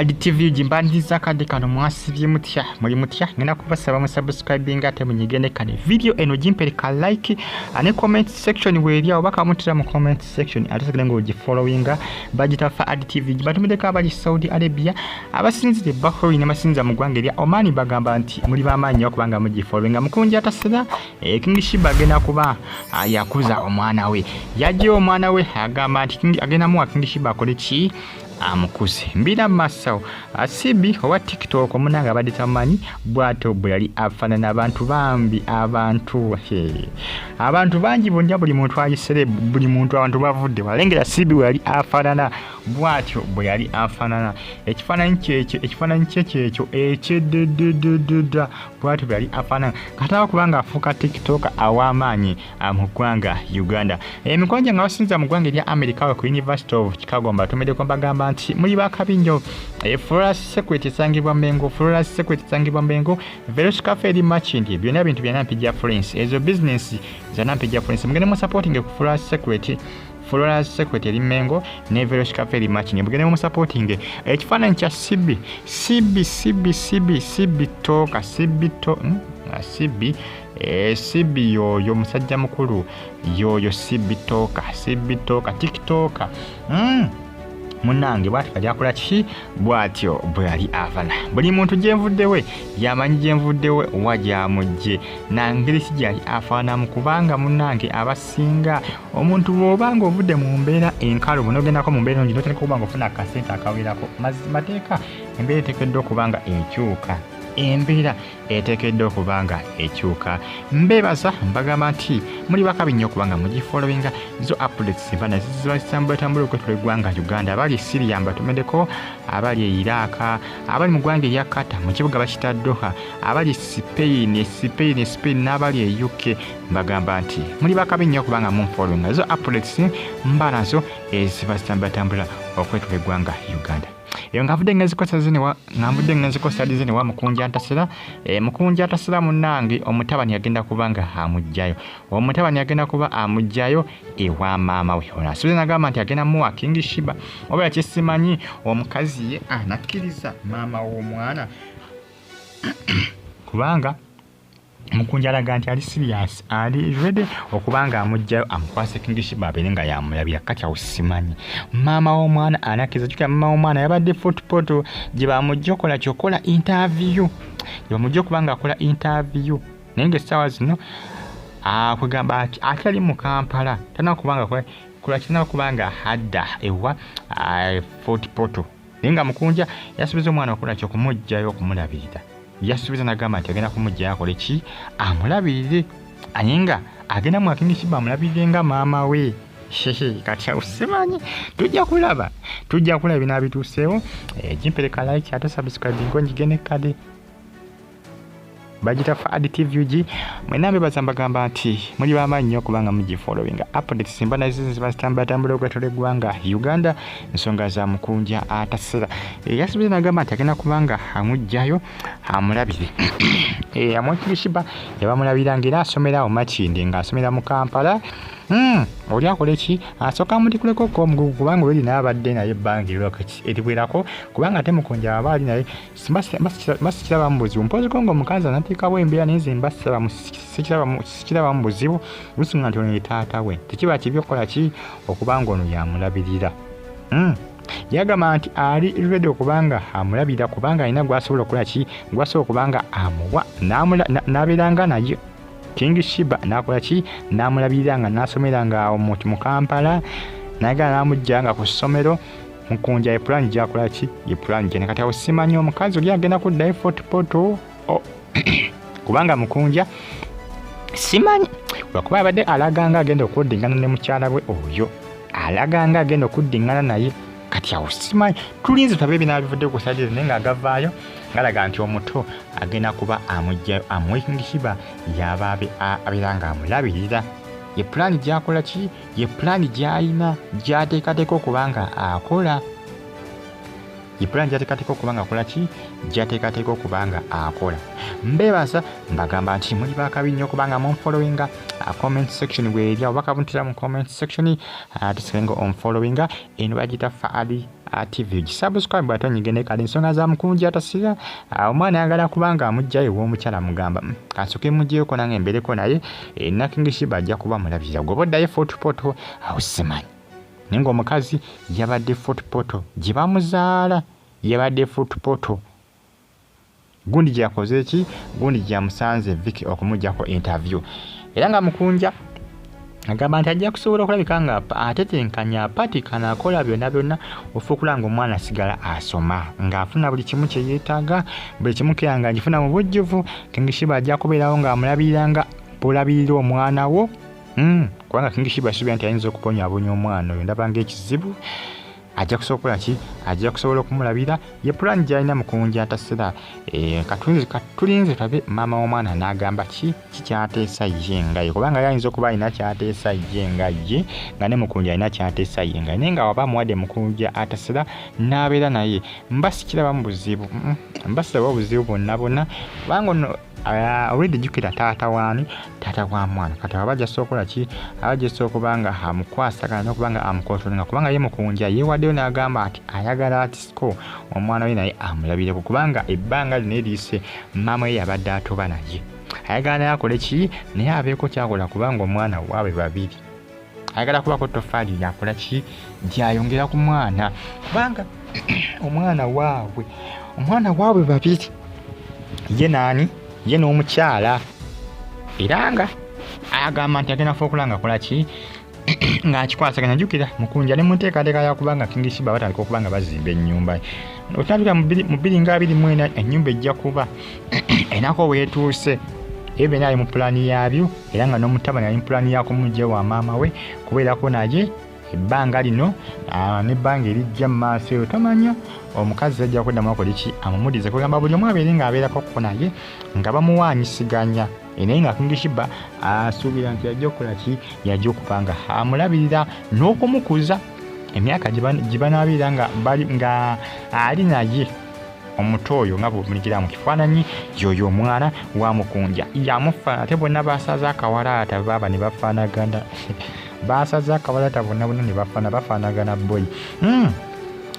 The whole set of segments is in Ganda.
Adi TV jimbandiza kade kano mwasibye mutya muri mutya ngena kubasaba mu subscribing ate munyigene kane video eno jimpere ka like ane comment section weri aho bakamutira mu comment section ate segere ngo followinga bagitafa Adi TV batumide ka bali Saudi Arabia abasinzire Bahrain amasinza mu gwangeria Oman bagamba nti muri bamanyi okubanga mu followinga Mukunja Ataseera King Sheebah agenda kuba yakuza omwana we yaje omwana we agamba nti agenda mu King Sheebah akole ki amukuze mbira masawo asibi owa TikTok omunanga baditamanyi bwato bwali afanana abantu bambi abantu bangi bonja buli muntu ayisere buli muntu abantu bavudde walengera sibi wali afanana bwato bwali afanana ekifananyi kyekyo ekyededededda bwato bwali afanana katawa kubanga afuka TikTok awamanyi amugwanga Uganda emikonja nga basinza mugwanga lya America ku University of Chicago mbatumede ko bagamba nti muri bakabinjo Florence Security sangibwa Mengo Florence Security sangibwa Mengo Velosh Cafe di Machindi byonna bintu byanampigia Florence ezo business zanampigia Florence mugene mu supporting ku Florence Security Florence Security Mengo ne Velosh Cafe di Machindi mugene mu supporting ekifananyi kya CB toka CB yoyo musajja mukulu yoyo CB toka TikTok munange bwati kali akola ki bwatyo bwali avana buli muntu jenvuddewe yamanyi jenvuddewe wajja mujje nangeri kijali afana mukubanga munange abasinga omuntu bobanga ovudde mu mbeera enkalo munogenda mu mbeera njino tene kubanga ofuna kasenta akawirako mateeka embeera tekedde okubanga ekyuka embeera etekedde okubanga ekyuka mbebaza mbagamba nti muri bakabinyo okubanga mugifollowinga zo updates bana zibasambula okwetwegwanga Uganda abali Syria mbatumedeko abali Iraq abali mu gwanga lya Qatar mu kibuga bakita Doha abali Spain n'abali UK mbagamba nti muri bakabinyo okubanga mumfollowinga zo updates mbanazo ezibasambula okwetwegwanga Uganda Yo ngavude ngezikosa zine wa Mukunja Ataseera Mukunja Ataseera munange Mutabani yagenda kubanga amujjayo Mutabani yagenda kuba amujjayo ewa maama we ona suze nagamba nti agenda mu King Sheebah oba yakisimanyi omukazi ye anakkiriza maama w'omwana kubanga Mukunja alaga nti ali serious ali ready okubanga amujjayo amukwase King Sheebah aberenga yamulabira kati awusimanyi maama w'omwana anakiza kyuka maama w'omwana yabadde fotopoto gye bamujjokola kyokola interview kubanga akola interview nenge sawa zino kugamba atali mu Kampala tana kubanga kula kubanga hadda ewa fotopoto nenga Mukunja yasubiza omwana okola kyokumujjayo okumulabirira yasubiza nagamba nti agenda kumujja akole ki amulabirire anyinga agenda mu King Sheebah amulabirire nga maama we kati usimanyi tujja kulaba binabituseewo jimpereka like ate subscribe njigene kade bagita fa Adi TV mwenambe bazambagamba nti muri bamanyi okubanga mugi followinga updates simbana zibastambula gwatole Uganda nsonga za Mukunja Ataseera yasubiza nagamba nti agenda kubanga amujjayo amulabire King Sheebah yabamulabira ngira asomera Machindi nga asomera mu Kampala oli akole ki asoka mudikuleko ko mugugu kubanga oli nabadde naye bangi lokati etibwerako kubanga ate Mukunja abali naye sikiraba mbuzi mpozi kongo mukaza natika bwembera neze mbasaba sikiraba mbuzibu lusunga nti ono taata we tekiba kibyokola ki okubanga ono yamulabirira yagamba nti ali ready okubanga amulabirira kubanga alina gwasobola okukola ki gwasobola okubanga amuwa n'abeeranga naye King Sheebah nakola ki namulabirira nga nasomeranga omuntu mu Kampala naga namujjanga ku ssomero Mukunja plan gyakola ki plan gye kati awusimanyi omukazi oli agenda kuddayo fotopoto kubanga Mukunja simanyi lwakuba abadde alaganga agenda okuddingana ne mukyala we oyo alaganga agenda okuddingana naye kati awusimanyi tulinze tabe binabivudde ku sadire nenga agavaayo ngalaga nti omuto agenda kuba amujjayo King Sheebah yababe abiranga amulabirira ye plan gyakola ki ye plan gyayina gyateekateeka okubanga akola mbebaza mbagamba nti muli bakabinyo okubanga munfollowinga comment section weri abakabuntira mu comment section tusenga on followinga eno bagita fa Adi TV subscribe atonyigene kale ensonga za Mukunja Ataseera omwana ayagala kubanga amujjayo w'omukyala mugamba kasooke mujjeeko nange embereko naye nakingi Sheebah ajja kuba mulabirira gwe boddayo fotopoto awo simanyi naye ng'omukazi yabadde fotopoto gye bamuzaala yabadde fotopoto gundi gyakoze eki gundi gyamusanze Vicky okumuggyako interview era nga Mukunja agamba nti ajja kusobola okulabika nga atetenkanya apatikana akola byonna ofuukula ng'omwana asigala asoma ng'afuna buli kimu kye yeetaaga buli kimu keyanga agifuna mu bujjuvu Kingi Sheebah ajja kubeerawo ng'amulabirira nga bw'olabirira omwana wo kubanga Kingi Sheebah asuubira nti ayinza okubonyaabonya omwana oyo ndaba ng'ekizibu ajja kusobola ki ajja kusobola okumulabira ye plan gy'alina Mukunja Ataseera katulinze tulabe maama w'omwana n'agamba kikyateesa ye nga ye kubanga ayinza okuba alina kyateesa ye nga ye nga ne Mukunja alina kyateesa ye nga naye nga waba muwadde Mukunja Ataseera n'abeera naye mbasikirabamu buzibu mbasirabamu buzibu bonna kubanga ono already jjukira taata waani taata wa mwana kati abajja sokola ki abajja sokubanga amukwasagana n'okubanga amukontrolinga kubanga ye Mukunja yeewaddeyo n'agamba ati ayagala atisiko omwana we naye amulabire kubanga ebbanga lino eriise maama ye yabadde atoba naye ayagala naye akole ki naye abeeko kyakola kubanga omwana waabwe babiri ayagala kubako tofaali yakola ki gyayongera ku mwana kubanga omwana waabwe babiri ye naani ye n'omukyala era nga agamba nti agenda fookulanga akola ki ng'akikwasaganya jjukira Mukunja ne munteekateeka yakubanga Kingi Sheebah batandika okubanga bazimba ennyumba otandika mu 2024 ennyumba ejja kuba enako weetuuse ebyo ali mu pulaani yaabyo era nga n'Omutabani ali mu pulaani yakumujja wa maama we kubeerako naye ebbanga lino n'ebbanga erijja mu maaso eyo tomanya omukazi ajja kuddamu akola ki amumudize kugamba buli omu abeere ng'abeerako naye nga bamuwaanyisiganya naye nga Kingi Sheebah asuubira nti yajja okukola ki yajja okuba nga amulabirira n'okumukuza emyaka gye banaabeera nga ali naye omuto oyo nga bw'omuligira mu kifaananyi yoyo omwana wa Mukunja yamufaana ate bonna basaza akawalaata baba ne bafaanagana basaza akawalaata bonna ne bafaanagana boy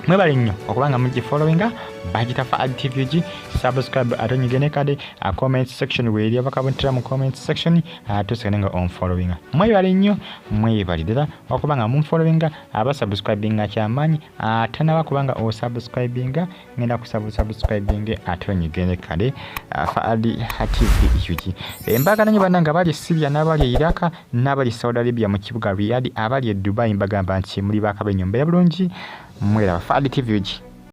mwebale nnyo okubanga mugifollowinga bagita Fad TVG subscribe atonyigene kade comment section weeri abakabuntira mu comment section tusekenenga on followinga mwebale nnyo mwebalidira okubanga mumfollowinga abasubscribinga kyamaanyi atanaba kubanga osubscribinga ngenda kusubscribinga atonyigene kade Fad TVG embaga nanyi bananga bali Syria n'abali Iraq n'abali Saudi Arabia mu kibuga Riyadh abali Dubai mbagamba nti muli bakabenyo mbere bulungi mwera Fad TVG